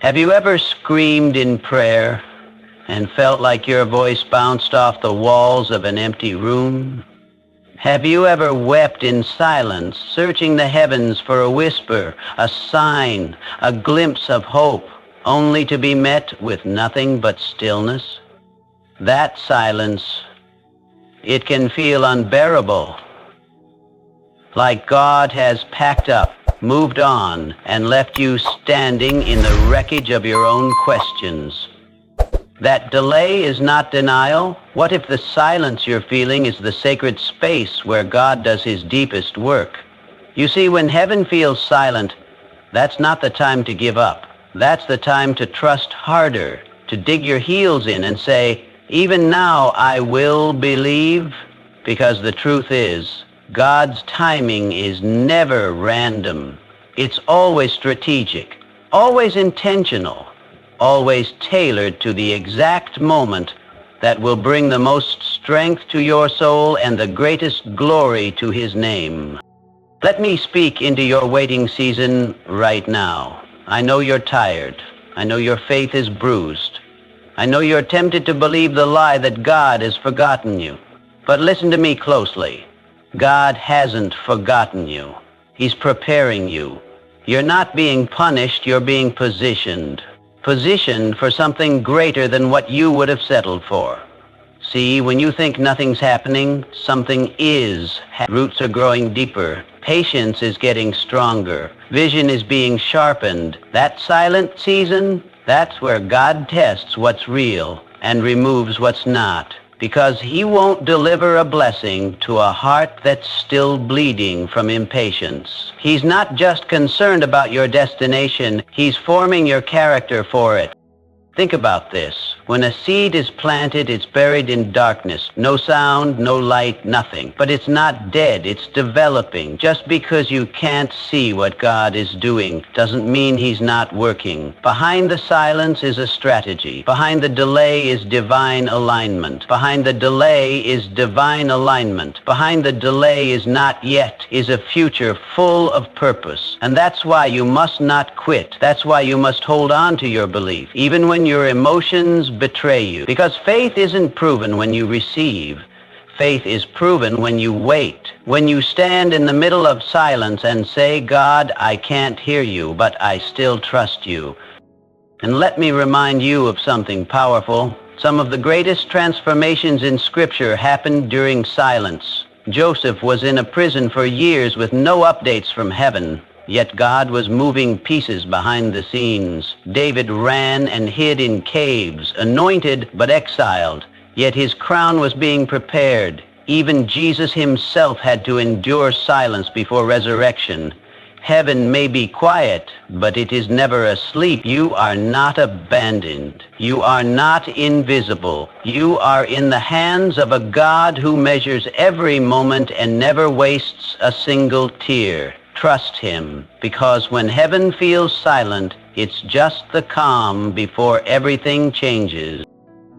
Have you ever screamed in prayer and felt like your voice bounced off the walls of an empty room? Have you ever wept in silence, searching the heavens for a whisper, a sign, a glimpse of hope, only to be met with nothing but stillness? That silence, it can feel unbearable, like God has packed up, moved on, and left you standing in the wreckage of your own questions. That delay is not denial. What if the silence you're feeling is the sacred space where God does his deepest work? You see, when heaven feels silent, that's not the time to give up. That's the time to trust harder, to dig your heels in and say, even now I will believe, because the truth is, God's timing is never random. It's always strategic, always intentional, always tailored to the exact moment that will bring the most strength to your soul and the greatest glory to his name. Let me speak into your waiting season right now. I know you're tired. I know your faith is bruised. I know you're tempted to believe the lie that God has forgotten you. But listen to me closely. God hasn't forgotten you. He's preparing you. You're not being punished, you're being positioned. Positioned for something greater than what you would have settled for. See, when you think nothing's happening, something is. Roots are growing deeper. Patience is getting stronger. Vision is being sharpened. That silent season, that's where God tests what's real and removes what's not. Because he won't deliver a blessing to a heart that's still bleeding from impatience. He's not just concerned about your destination, he's forming your character for it. Think about this. When a seed is planted, it's buried in darkness. No sound, no light, nothing. But it's not dead, it's developing. Just because you can't see what God is doing doesn't mean he's not working. Behind the silence is a strategy. Behind the delay is divine alignment. Behind the delay is divine alignment. Behind the delay is not yet, is a future full of purpose. And that's why you must not quit. That's why you must hold on to your belief, even when your emotions betray you. Because faith isn't proven when you receive. Faith is proven when you wait. When you stand in the middle of silence and say, God, I can't hear you, but I still trust you. And let me remind you of something powerful. Some of the greatest transformations in Scripture happened during silence. Joseph was in a prison for years with no updates from heaven. Yet God was moving pieces behind the scenes. David ran and hid in caves, anointed but exiled. Yet his crown was being prepared. Even Jesus himself had to endure silence before resurrection. Heaven may be quiet, but it is never asleep. You are not abandoned. You are not invisible. You are in the hands of a God who measures every moment and never wastes a single tear. Trust him, because when heaven feels silent, it's just the calm before everything changes.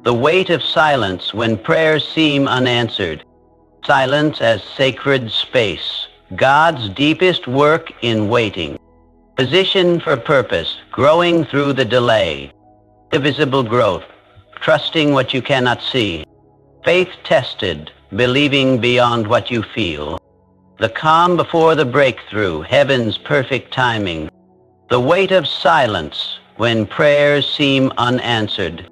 The weight of silence when prayers seem unanswered. Silence as sacred space. God's deepest work in waiting. Position for purpose, growing through the delay. Invisible growth, trusting what you cannot see. Faith tested, believing beyond what you feel. The calm before the breakthrough, heaven's perfect timing. The weight of silence when prayers seem unanswered.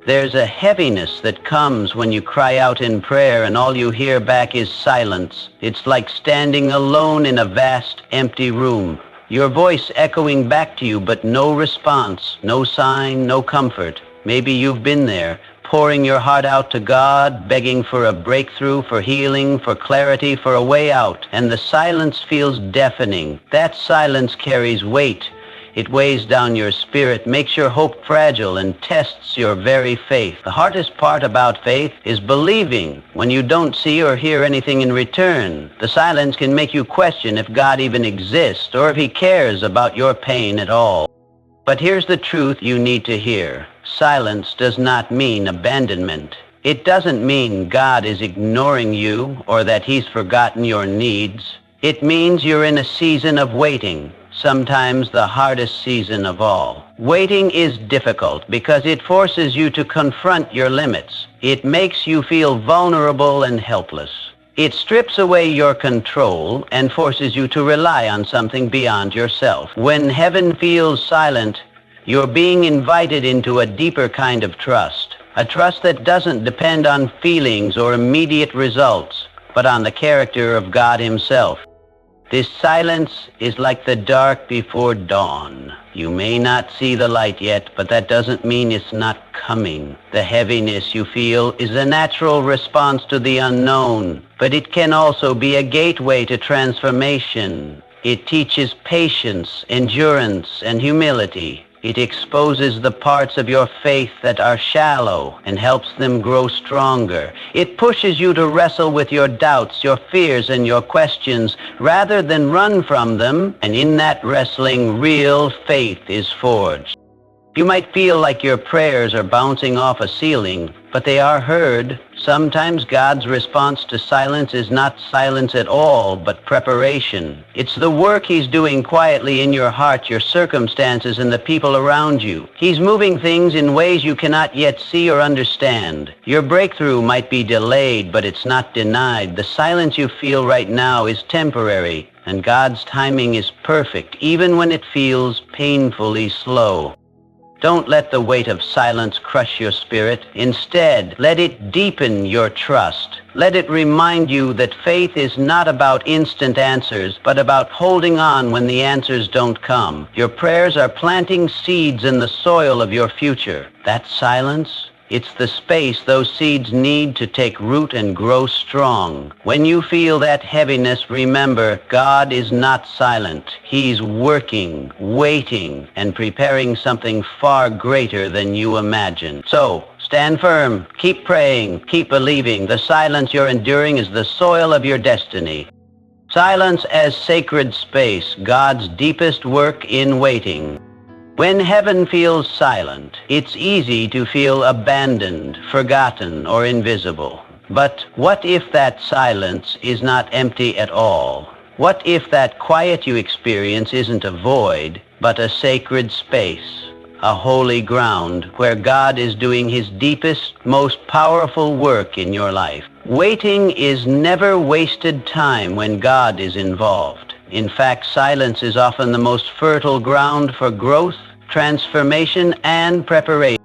There's a heaviness that comes when you cry out in prayer and all you hear back is silence. It's like standing alone in a vast, empty room. Your voice echoing back to you, but no response, no sign, no comfort. Maybe you've been there, pouring your heart out to God, begging for a breakthrough, for healing, for clarity, for a way out. And the silence feels deafening. That silence carries weight. It weighs down your spirit, makes your hope fragile, and tests your very faith. The hardest part about faith is believing when you don't see or hear anything in return. The silence can make you question if God even exists or if he cares about your pain at all. But here's the truth you need to hear. Silence does not mean abandonment. It doesn't mean God is ignoring you or that he's forgotten your needs. It means you're in a season of waiting. sometimes the hardest season of all. Waiting is difficult because it forces you to confront your limits. It makes you feel vulnerable and helpless. It strips away your control and forces you to rely on something beyond yourself. When heaven feels silent, you're being invited into a deeper kind of trust. A trust that doesn't depend on feelings or immediate results, but on the character of God Himself. This silence is like the dark before dawn. You may not see the light yet, but that doesn't mean it's not coming. The heaviness you feel is a natural response to the unknown, but it can also be a gateway to transformation. It teaches patience, endurance, and humility. It exposes the parts of your faith that are shallow and helps them grow stronger. It pushes you to wrestle with your doubts, your fears, and your questions rather than run from them. And in that wrestling, real faith is forged. You might feel like your prayers are bouncing off a ceiling, but they are heard. Sometimes God's response to silence is not silence at all, but preparation. It's the work He's doing quietly in your heart, your circumstances, and the people around you. He's moving things in ways you cannot yet see or understand. Your breakthrough might be delayed, but it's not denied. The silence you feel right now is temporary, and God's timing is perfect, even when it feels painfully slow. Don't let the weight of silence crush your spirit. Instead, let it deepen your trust. Let it remind you that faith is not about instant answers, but about holding on when the answers don't come. Your prayers are planting seeds in the soil of your future. That silence, it's the space those seeds need to take root and grow strong. When you feel that heaviness, remember, God is not silent. He's working, waiting, and preparing something far greater than you imagine. So, stand firm, keep praying, keep believing. The silence you're enduring is the soil of your destiny. Silence as sacred space, God's deepest work in waiting. When heaven feels silent, it's easy to feel abandoned, forgotten, or invisible. But what if that silence is not empty at all? What if that quiet you experience isn't a void, but a sacred space, a holy ground where God is doing His deepest, most powerful work in your life? Waiting is never wasted time when God is involved. In fact, silence is often the most fertile ground for growth, transformation, and preparation.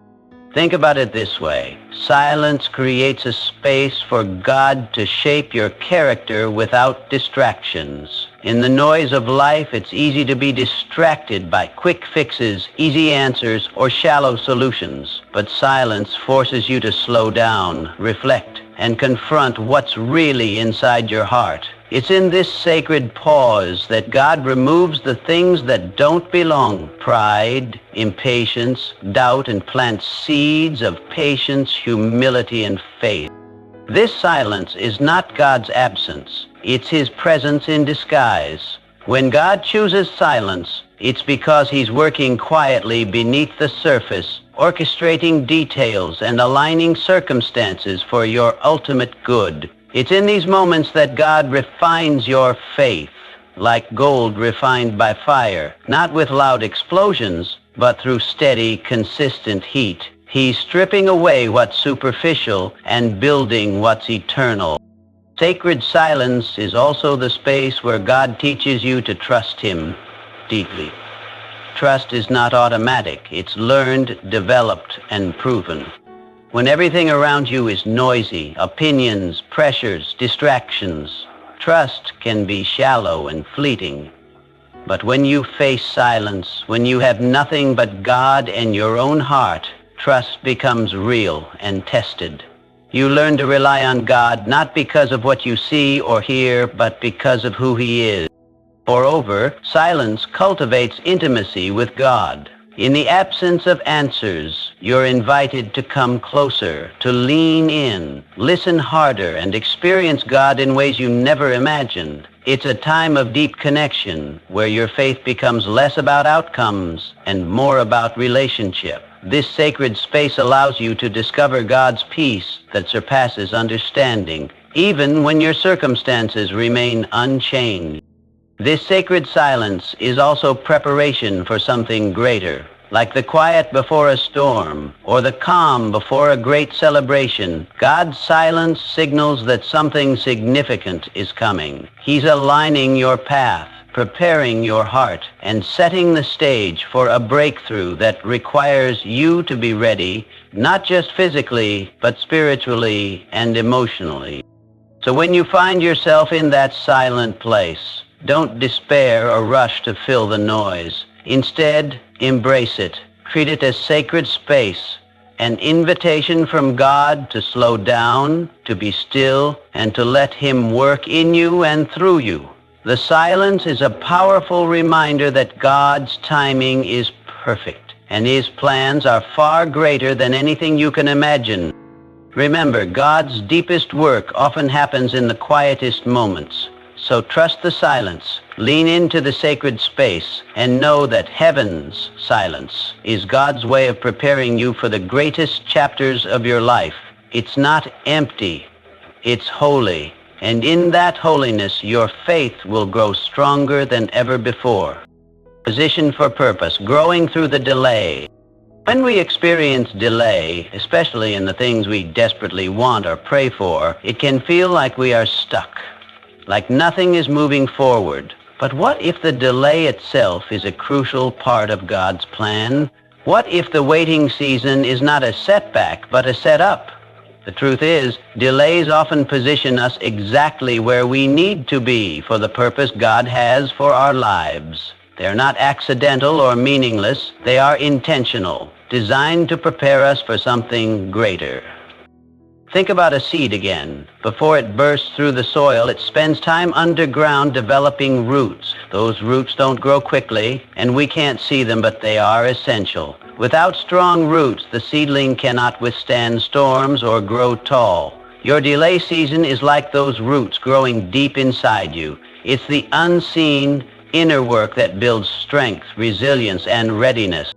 Think about it this way. Silence creates a space for God to shape your character without distractions. In the noise of life, it's easy to be distracted by quick fixes, easy answers, or shallow solutions. But silence forces you to slow down, reflect, and confront what's really inside your heart. It's in this sacred pause that God removes the things that don't belong: pride, impatience, doubt, and plants seeds of patience, humility, and faith. This silence is not God's absence. It's His presence in disguise. When God chooses silence, it's because He's working quietly beneath the surface, orchestrating details and aligning circumstances for your ultimate good. It's in these moments that God refines your faith, like gold refined by fire, not with loud explosions, but through steady, consistent heat. He's stripping away what's superficial and building what's eternal. Sacred silence is also the space where God teaches you to trust Him deeply. Trust is not automatic. It's learned, developed, and proven. When everything around you is noisy, opinions, pressures, distractions, trust can be shallow and fleeting. But when you face silence, when you have nothing but God and your own heart, trust becomes real and tested. You learn to rely on God not because of what you see or hear, but because of who He is. Moreover, silence cultivates intimacy with God. In the absence of answers, you're invited to come closer, to lean in, listen harder, and experience God in ways you never imagined. It's a time of deep connection where your faith becomes less about outcomes and more about relationship. This sacred space allows you to discover God's peace that surpasses understanding, even when your circumstances remain unchanged. This sacred silence is also preparation for something greater, like the quiet before a storm or the calm before a great celebration. God's silence signals that something significant is coming. He's aligning your path, preparing your heart, and setting the stage for a breakthrough that requires you to be ready, not just physically, but spiritually and emotionally. So when you find yourself in that silent place, don't despair or rush to fill the noise. Instead, embrace it. Treat it as sacred space, an invitation from God to slow down, to be still, and to let Him work in you and through you. The silence is a powerful reminder that God's timing is perfect, and His plans are far greater than anything you can imagine. Remember, God's deepest work often happens in the quietest moments. So trust the silence, lean into the sacred space, and know that heaven's silence is God's way of preparing you for the greatest chapters of your life. It's not empty, it's holy. And in that holiness, your faith will grow stronger than ever before. Position for purpose, growing through the delay. When we experience delay, especially in the things we desperately want or pray for, it can feel like we are stuck, like nothing is moving forward. But what if the delay itself is a crucial part of God's plan? What if the waiting season is not a setback, but a setup? The truth is, delays often position us exactly where we need to be for the purpose God has for our lives. They're not accidental or meaningless. They are intentional, designed to prepare us for something greater. Think about a seed again. Before it bursts through the soil, it spends time underground developing roots. Those roots don't grow quickly, and we can't see them, but they are essential. Without strong roots, the seedling cannot withstand storms or grow tall. Your delay season is like those roots growing deep inside you. It's the unseen inner work that builds strength, resilience, and readiness.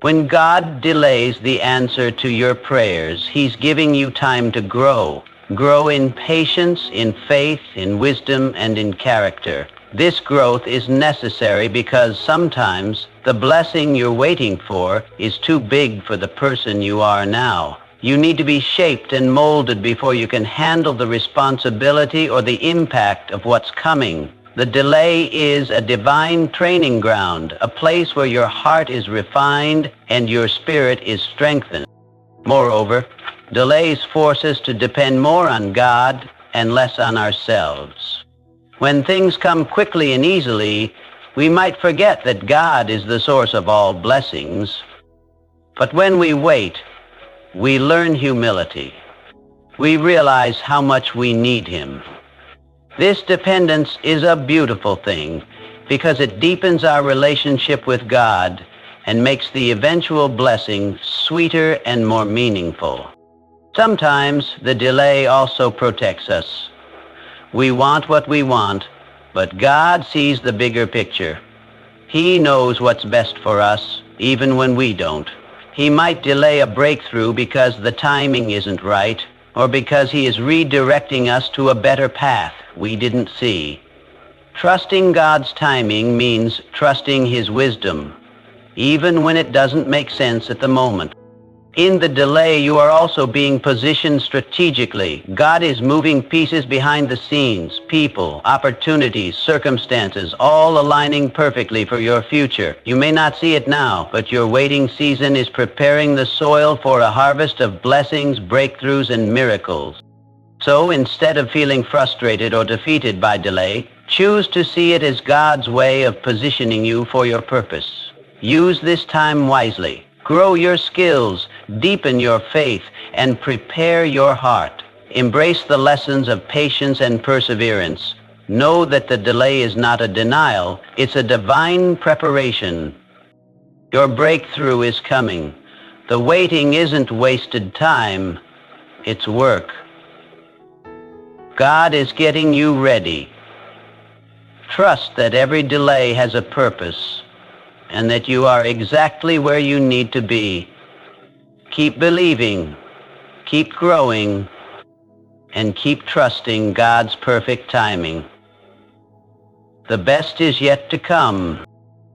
When God delays the answer to your prayers, He's giving you time to grow. Grow in patience, in faith, in wisdom, and in character. This growth is necessary because sometimes the blessing you're waiting for is too big for the person you are now. You need to be shaped and molded before you can handle the responsibility or the impact of what's coming. The delay is a divine training ground, a place where your heart is refined and your spirit is strengthened. Moreover, delays force us to depend more on God and less on ourselves. When things come quickly and easily, we might forget that God is the source of all blessings. But when we wait, we learn humility. We realize how much we need Him. This dependence is a beautiful thing because it deepens our relationship with God and makes the eventual blessing sweeter and more meaningful. Sometimes the delay also protects us. We want what we want, but God sees the bigger picture. He knows what's best for us, even when we don't. He might delay a breakthrough because the timing isn't right, or because He is redirecting us to a better path we didn't see. Trusting God's timing means trusting His wisdom, even when it doesn't make sense at the moment. In the delay, you are also being positioned strategically. God is moving pieces behind the scenes, people, opportunities, circumstances, all aligning perfectly for your future. You may not see it now, but your waiting season is preparing the soil for a harvest of blessings, breakthroughs, and miracles. So instead of feeling frustrated or defeated by delay, choose to see it as God's way of positioning you for your purpose. Use this time wisely. Grow your skills, deepen your faith, and prepare your heart. Embrace the lessons of patience and perseverance. Know that the delay is not a denial, it's a divine preparation. Your breakthrough is coming. The waiting isn't wasted time, it's work. God is getting you ready. Trust that every delay has a purpose, and that you are exactly where you need to be. Keep believing, keep growing, and keep trusting God's perfect timing. The best is yet to come.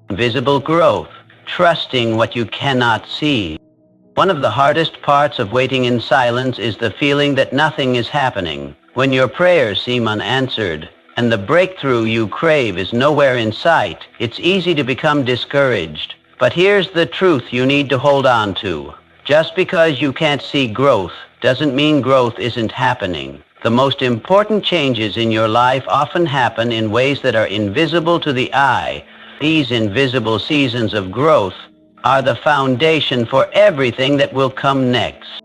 Invisible growth, trusting what you cannot see. One of the hardest parts of waiting in silence is the feeling that nothing is happening. When your prayers seem unanswered and the breakthrough you crave is nowhere in sight, it's easy to become discouraged. But here's the truth you need to hold on to. Just because you can't see growth doesn't mean growth isn't happening. The most important changes in your life often happen in ways that are invisible to the eye. These invisible seasons of growth are the foundation for everything that will come next.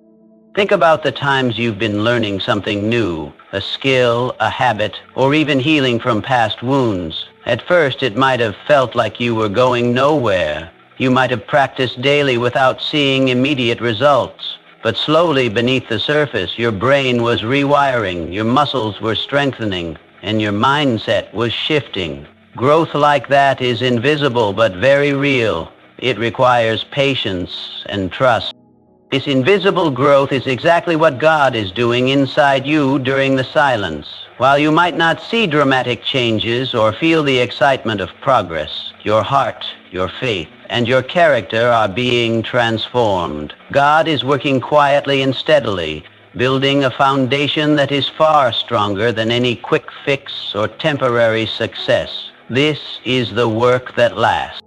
Think about the times you've been learning something new, a skill, a habit, or even healing from past wounds. At first, it might have felt like you were going nowhere. You might have practiced daily without seeing immediate results. But slowly beneath the surface, your brain was rewiring, your muscles were strengthening, and your mindset was shifting. Growth like that is invisible but very real. It requires patience and trust. This invisible growth is exactly what God is doing inside you during the silence. While you might not see dramatic changes or feel the excitement of progress, your heart, your faith, and your character are being transformed. God is working quietly and steadily, building a foundation that is far stronger than any quick fix or temporary success. This is the work that lasts.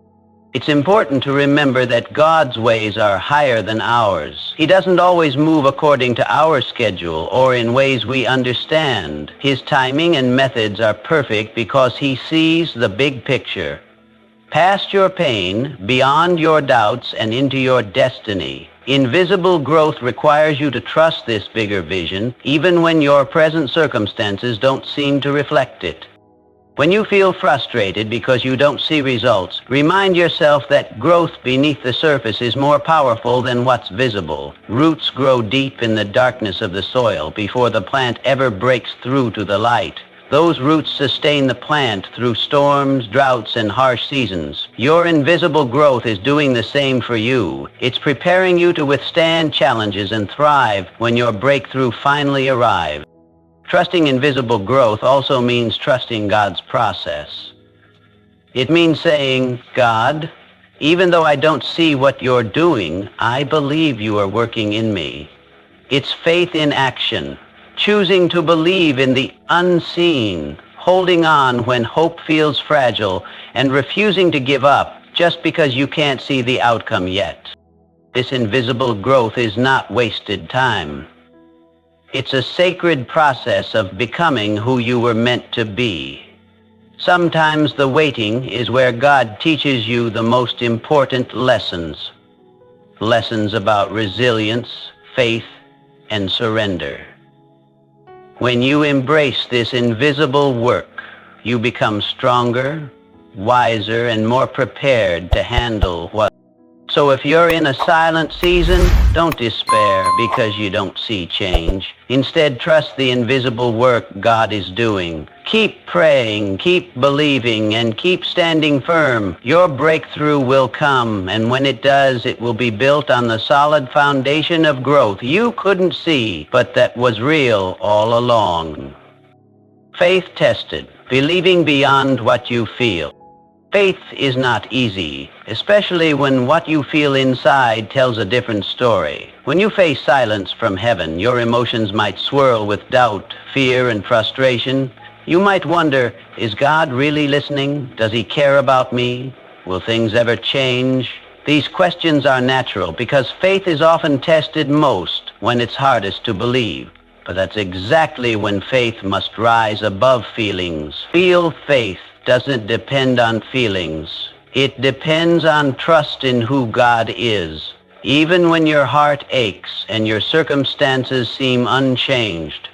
It's important to remember that God's ways are higher than ours. He doesn't always move according to our schedule or in ways we understand. His timing and methods are perfect because he sees the big picture. Past your pain, beyond your doubts, and into your destiny. Invisible growth requires you to trust this bigger vision, even when your present circumstances don't seem to reflect it. When you feel frustrated because you don't see results, remind yourself that growth beneath the surface is more powerful than what's visible. Roots grow deep in the darkness of the soil before the plant ever breaks through to the light. Those roots sustain the plant through storms, droughts, and harsh seasons. Your invisible growth is doing the same for you. It's preparing you to withstand challenges and thrive when your breakthrough finally arrives. Trusting invisible growth also means trusting God's process. It means saying, God, even though I don't see what you're doing, I believe you are working in me. It's faith in action, choosing to believe in the unseen, holding on when hope feels fragile, and refusing to give up just because you can't see the outcome yet. This invisible growth is not wasted time. It's a sacred process of becoming who you were meant to be. Sometimes the waiting is where God teaches you the most important lessons. Lessons about resilience, faith, and surrender. When you embrace this invisible work, you become stronger, wiser, and more prepared to handle what. So if you're in a silent season, don't despair because you don't see change. Instead, trust the invisible work God is doing. Keep praying, keep believing, and keep standing firm. Your breakthrough will come, and when it does, it will be built on the solid foundation of growth you couldn't see, but that was real all along. Faith tested, believing beyond what you feel. Faith is not easy, especially when what you feel inside tells a different story. When you face silence from heaven, your emotions might swirl with doubt, fear, and frustration. You might wonder, is God really listening? Does he care about me? Will things ever change? These questions are natural because faith is often tested most when it's hardest to believe. But that's exactly when faith must rise above feelings. Real faith doesn't depend on feelings. It depends on trust in who God is. Even when your heart aches and your circumstances seem unchanged.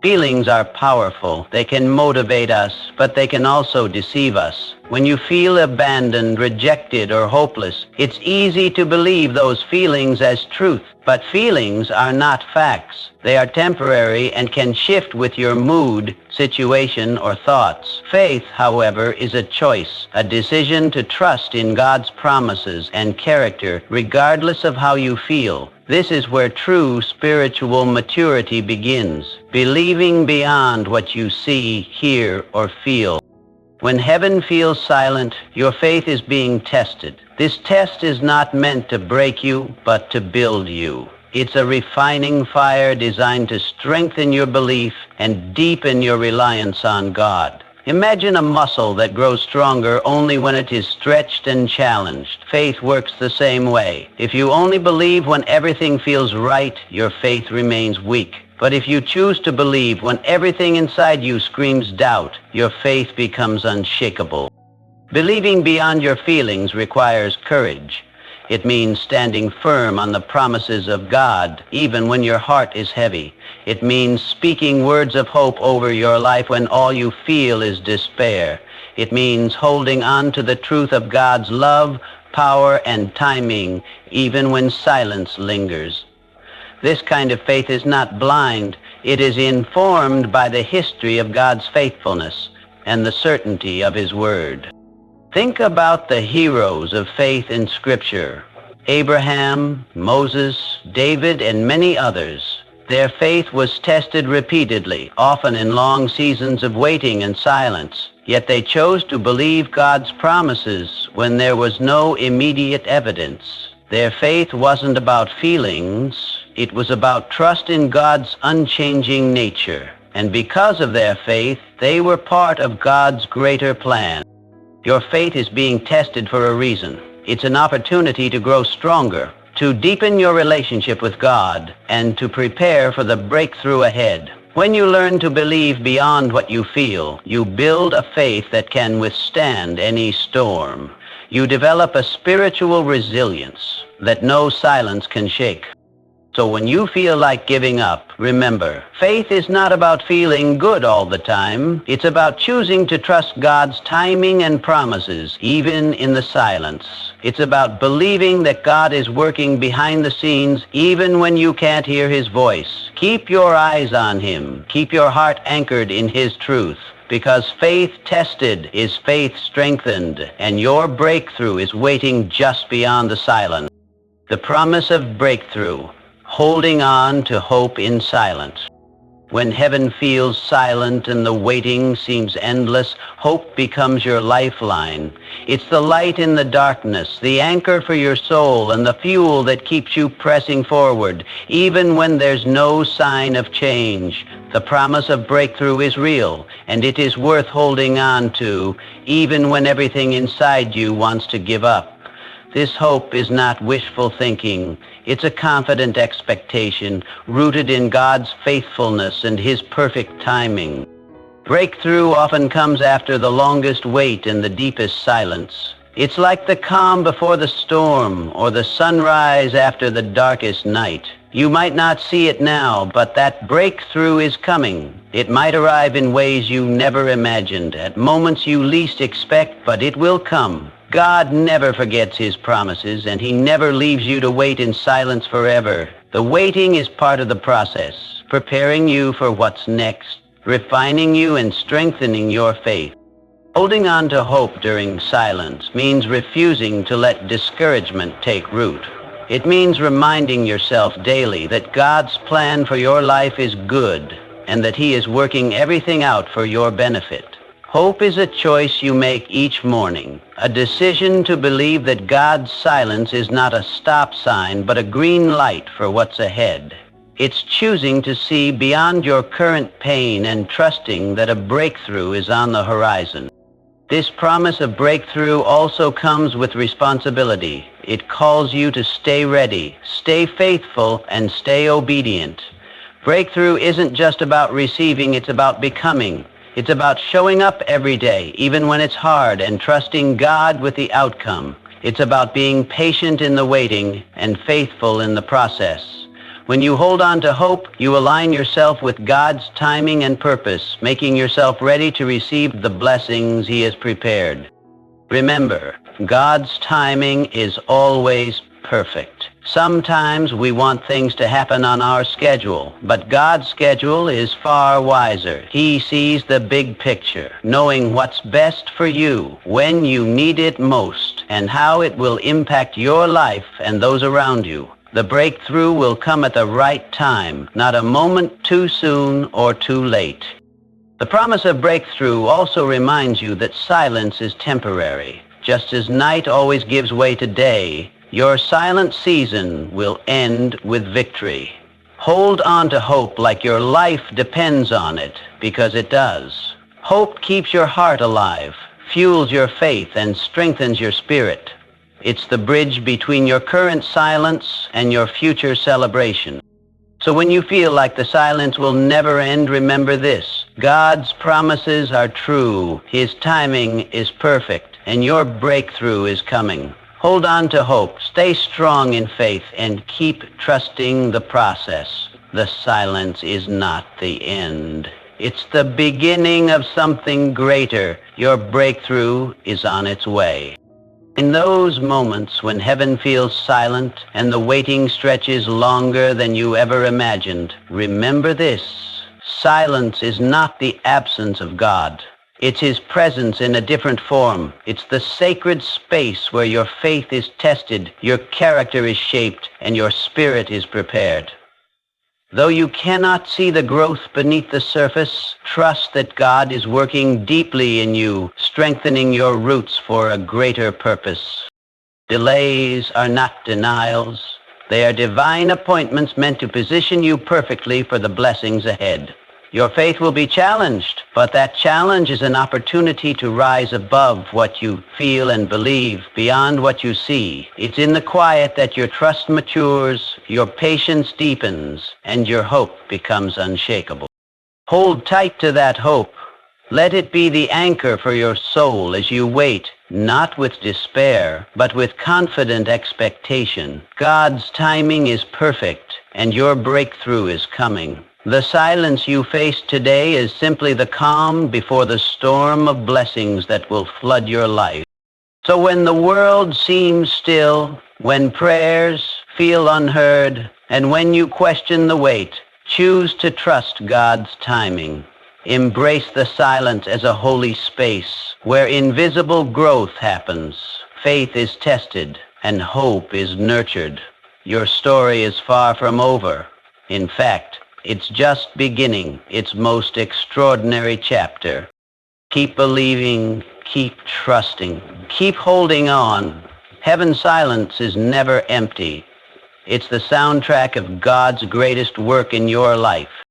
Feelings are powerful. They can motivate us, but they can also deceive us. When you feel abandoned, rejected, or hopeless, it's easy to believe those feelings as truth. But feelings are not facts. They are temporary and can shift with your mood, situation, or thoughts. Faith, however, is a choice, a decision to trust in God's promises and character, regardless of how you feel. This is where true spiritual maturity begins, believing beyond what you see, hear, or feel. When heaven feels silent, your faith is being tested. This test is not meant to break you, but to build you. It's a refining fire designed to strengthen your belief and deepen your reliance on God. Imagine a muscle that grows stronger only when it is stretched and challenged. Faith works the same way. If you only believe when everything feels right, your faith remains weak. But if you choose to believe when everything inside you screams doubt, your faith becomes unshakable. Believing beyond your feelings requires courage. It means standing firm on the promises of God, even when your heart is heavy. It means speaking words of hope over your life when all you feel is despair. It means holding on to the truth of God's love, power, and timing, even when silence lingers. This kind of faith is not blind. It is informed by the history of God's faithfulness and the certainty of His Word. Think about the heroes of faith in Scripture: Abraham, Moses, David, and many others. Their faith was tested repeatedly, often in long seasons of waiting and silence. Yet they chose to believe God's promises when there was no immediate evidence. Their faith wasn't about feelings. It was about trust in God's unchanging nature. And because of their faith, they were part of God's greater plan. Your faith is being tested for a reason. It's an opportunity to grow stronger, to deepen your relationship with God, and to prepare for the breakthrough ahead. When you learn to believe beyond what you feel, you build a faith that can withstand any storm. You develop a spiritual resilience that no silence can shake. So when you feel like giving up, remember, faith is not about feeling good all the time. It's about choosing to trust God's timing and promises, even in the silence. It's about believing that God is working behind the scenes, even when you can't hear His voice. Keep your eyes on Him. Keep your heart anchored in His truth. Because faith tested is faith strengthened, and your breakthrough is waiting just beyond the silence. The promise of breakthrough. Holding on to hope in silence. When heaven feels silent and the waiting seems endless, hope becomes your lifeline. It's the light in the darkness, the anchor for your soul, and the fuel that keeps you pressing forward, even when there's no sign of change. The promise of breakthrough is real, and it is worth holding on to, even when everything inside you wants to give up. This hope is not wishful thinking. It's a confident expectation rooted in God's faithfulness and His perfect timing. Breakthrough often comes after the longest wait and the deepest silence. It's like the calm before the storm or the sunrise after the darkest night. You might not see it now, but that breakthrough is coming. It might arrive in ways you never imagined, at moments you least expect, but it will come. God never forgets His promises, and He never leaves you to wait in silence forever. The waiting is part of the process, preparing you for what's next, refining you and strengthening your faith. Holding on to hope during silence means refusing to let discouragement take root. It means reminding yourself daily that God's plan for your life is good and that He is working everything out for your benefit. Hope is a choice you make each morning, a decision to believe that God's silence is not a stop sign but a green light for what's ahead. It's choosing to see beyond your current pain and trusting that a breakthrough is on the horizon. This promise of breakthrough also comes with responsibility. It calls you to stay ready, stay faithful, and stay obedient. Breakthrough isn't just about receiving, it's about becoming. It's about showing up every day, even when it's hard, and trusting God with the outcome. It's about being patient in the waiting and faithful in the process. When you hold on to hope, you align yourself with God's timing and purpose, making yourself ready to receive the blessings He has prepared. Remember, God's timing is always perfect. Sometimes we want things to happen on our schedule, but God's schedule is far wiser. He sees the big picture, knowing what's best for you, when you need it most, and how it will impact your life and those around you. The breakthrough will come at the right time, not a moment too soon or too late. The promise of breakthrough also reminds you that silence is temporary. Just as night always gives way to day, your silent season will end with victory. Hold on to hope like your life depends on it, because it does. Hope keeps your heart alive, fuels your faith, and strengthens your spirit. It's the bridge between your current silence and your future celebration. So when you feel like the silence will never end, remember this: God's promises are true, His timing is perfect, and your breakthrough is coming. Hold on to hope, stay strong in faith, and keep trusting the process. The silence is not the end. It's the beginning of something greater. Your breakthrough is on its way. In those moments when heaven feels silent and the waiting stretches longer than you ever imagined, remember this: silence is not the absence of God. It's His presence in a different form. It's the sacred space where your faith is tested, your character is shaped, and your spirit is prepared. Though you cannot see the growth beneath the surface, trust that God is working deeply in you, strengthening your roots for a greater purpose. Delays are not denials. They are divine appointments meant to position you perfectly for the blessings ahead. Your faith will be challenged, but that challenge is an opportunity to rise above what you feel and believe, beyond what you see. It's in the quiet that your trust matures, your patience deepens, and your hope becomes unshakable. Hold tight to that hope. Let it be the anchor for your soul as you wait, not with despair, but with confident expectation. God's timing is perfect, and your breakthrough is coming. The silence you face today is simply the calm before the storm of blessings that will flood your life. So when the world seems still, when prayers feel unheard, and when you question the wait, choose to trust God's timing. Embrace the silence as a holy space where invisible growth happens, faith is tested, and hope is nurtured. Your story is far from over. In fact, it's just beginning its most extraordinary chapter. Keep believing, keep trusting, keep holding on. Heaven's silence is never empty. It's the soundtrack of God's greatest work in your life.